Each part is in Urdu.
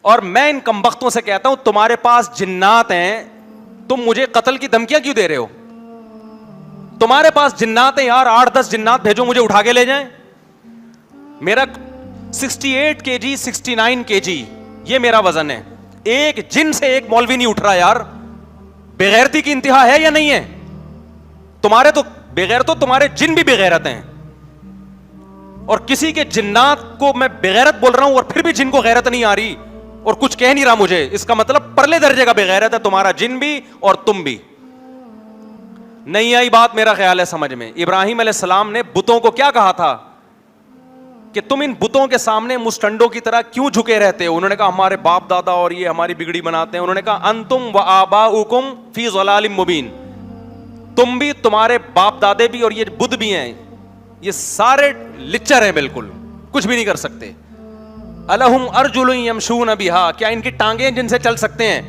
اور میں ان کمبختوں سے کہتا ہوں تمہارے پاس جنات ہیں, تم مجھے قتل کی دھمکیاں کیوں دے رہے ہو؟ تمہارے پاس جنات ہیں یار, 8-10 جنات بھیجو مجھے اٹھا کے لے جائیں. میرا 68 kg 69 kg یہ میرا وزن ہے. ایک جن سے ایک مولوی نہیں اٹھ رہا یار. بےغیرتی کی انتہا ہے یا نہیں ہے؟ تمہارے تو بغیر تو تمہارے جن بھی بےغیرت ہیں, اور کسی کے جنات کو میں بےغیرت بول رہا ہوں اور پھر بھی جن کو غیرت نہیں آ رہی اور کچھ کہہ نہیں رہا مجھے, اس کا مطلب پرلے درجے کا بےغیرت ہے تمہارا جن بھی اور تم بھی. نہیں آئی بات میرا خیال ہے سمجھ میں. ابراہیم علیہ السلام نے بتوں کو کیا کہا تھا کہ تم ان بتوں کے سامنے مسٹنڈوں کی طرح کیوں جھکے رہتے ہو؟ انہوں نے کہا ہمارے باپ دادا اور یہ ہماری بگڑی بناتے ہیں. انہوں نے کہا انتم و آباؤکم فی ضلال مبین, تم بھی, تمہارے باپ دادے بھی اور یہ بدھ بھی ہیں, یہ سارے لچر ہیں, بالکل کچھ بھی نہیں کر سکتے. الہم ارجل یمشون بہا, کیا ان کی ٹانگیں جن سے چل سکتے ہیں؟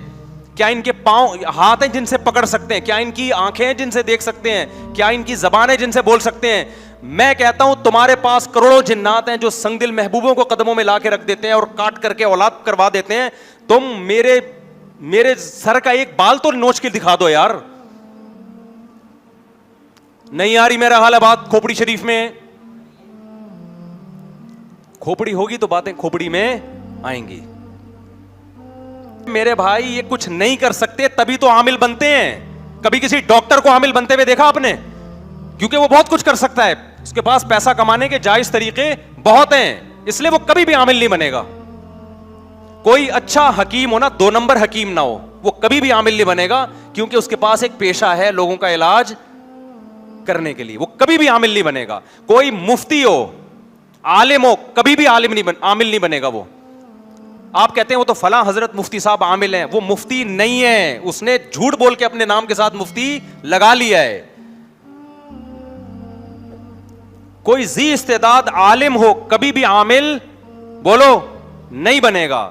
کیا ان کے پاؤں ہاتھ ہیں جن سے پکڑ سکتے ہیں؟ کیا ان کی آنکھیں ہیں جن سے دیکھ سکتے ہیں؟ کیا ان کی زبانیں جن سے بول سکتے ہیں؟ میں کہتا ہوں تمہارے پاس کروڑوں جنات ہیں جو سنگ دل محبوبوں کو قدموں میں لا کے رکھ دیتے ہیں اور کاٹ کر کے اولاد کروا دیتے ہیں. تم میرے سر کا ایک بال تو نوچ کے دکھا دو یار. نہیں آ رہی میرا حال ہے بات کھوپڑی شریف میں؟ کھوپڑی ہوگی تو باتیں کھوپڑی میں آئیں گی. میرے بھائی یہ کچھ نہیں کر سکتے تبھی تو عامل بنتے ہیں. کبھی کسی ڈاکٹر کو عامل بنتے ہوئے دیکھا آپ نے؟ کیونکہ وہ بہت کچھ کر سکتا ہے, اس کے پاس پیسہ کمانے کے جائز طریقے بہت ہیں, اس لیے وہ کبھی بھی عامل نہیں بنے گا. کوئی اچھا حکیم ہو نا, 2 نمبر حکیم نہ ہو, وہ کبھی بھی عامل نہیں بنے گا, کیونکہ اس کے پاس ایک پیشہ ہے لوگوں کا علاج کرنے کے لیے, وہ کبھی بھی عامل نہیں بنے گا. کوئی مفتی ہو, عالم ہو, کبھی بھی عامل نہیں بنے گا. وہ آپ کہتے ہیں وہ تو فلاں حضرت مفتی صاحب عامل ہیں, وہ مفتی نہیں ہے, اس نے جھوٹ بول کے اپنے نام کے ساتھ مفتی لگا لیا ہے. کوئی ذی استعداد عالم ہو کبھی بھی عامل بولو نہیں بنے گا.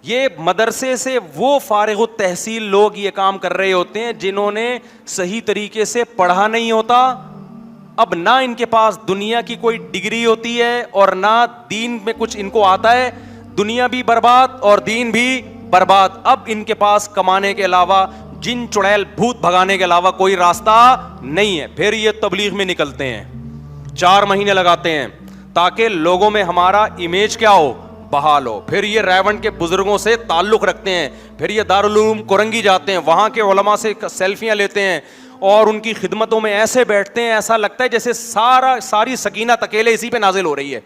یہ مدرسے سے وہ فارغ التحصیل لوگ یہ کام کر رہے ہوتے ہیں جنہوں نے صحیح طریقے سے پڑھا نہیں ہوتا. اب نہ ان کے پاس دنیا کی کوئی ڈگری ہوتی ہے اور نہ دین میں کچھ ان کو آتا ہے. دنیا بھی برباد اور دین بھی برباد. اب ان کے پاس کمانے کے علاوہ, جن چڑیل بھوت بھگانے کے علاوہ کوئی راستہ نہیں ہے. پھر یہ تبلیغ میں نکلتے ہیں, 4 مہینے لگاتے ہیں تاکہ لوگوں میں ہمارا امیج کیا ہو, بحال ہو. پھر یہ ریونڈ کے بزرگوں سے تعلق رکھتے ہیں, پھر یہ دارالعلوم کرنگی جاتے ہیں, وہاں کے علماء سے سیلفیاں لیتے ہیں اور ان کی خدمتوں میں ایسے بیٹھتے ہیں ایسا لگتا ہے جیسے ساری سکینت اکیلے اسی پہ نازل ہو رہی ہے.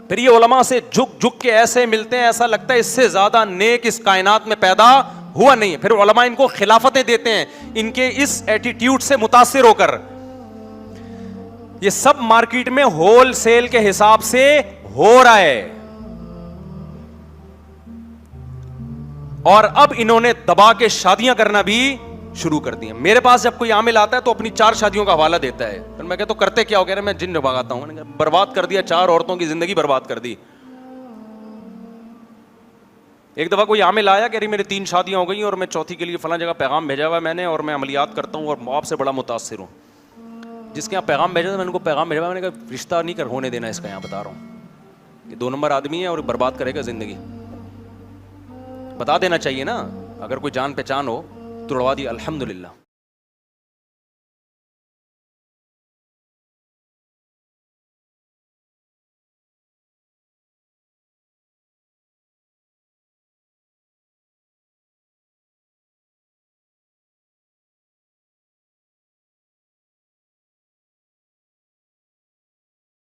پھر یہ علماء سے جھک کے ایسے ملتے ہیں ایسا لگتا ہے اس سے زیادہ نیک اس کائنات میں پیدا ہوا نہیں ہے. پھر علماء ان کو خلافتیں دیتے ہیں ان کے اس ایٹیٹیوڈ سے متاثر ہو کر. یہ سب مارکیٹ میں ہول سیل کے حساب سے ہو رہا ہے. اور اب انہوں نے دبا کے شادیاں کرنا بھی شروع کر دی ہیں. میرے پاس جب کوئی عامل آتا ہے تو اپنی 4 شادیوں کا حوالہ دیتا ہے. پھر میں کہتا ہوں کرتے کیا ہو؟ کہہ رہے میں جن بھگاتا ہوں. برباد کر دیا, 4 عورتوں کی زندگی برباد کر دی. ایک دفعہ کوئی عامل آیا, کہہ رہی میری 3 شادیاں ہو گئی اور میں چوتھی کے لیے فلاں جگہ پیغام بھیجا ہوا ہے میں نے, اور میں عملیات کرتا ہوں اور آپ سے بڑا متاثر ہوں. جس کے یہاں پیغام بھیجا تھا میں نے کو پیغام بھیجا, میں نے کہا رشتہ نہیں ہونے دینا اس کا, یہاں بتا رہا ہوں کہ 2 نمبر آدمی ہے اور برباد کرے گا زندگی. بتا دینا چاہیے نا, اگر کوئی جان پہچان ہو توڑوا دی الحمدللہ.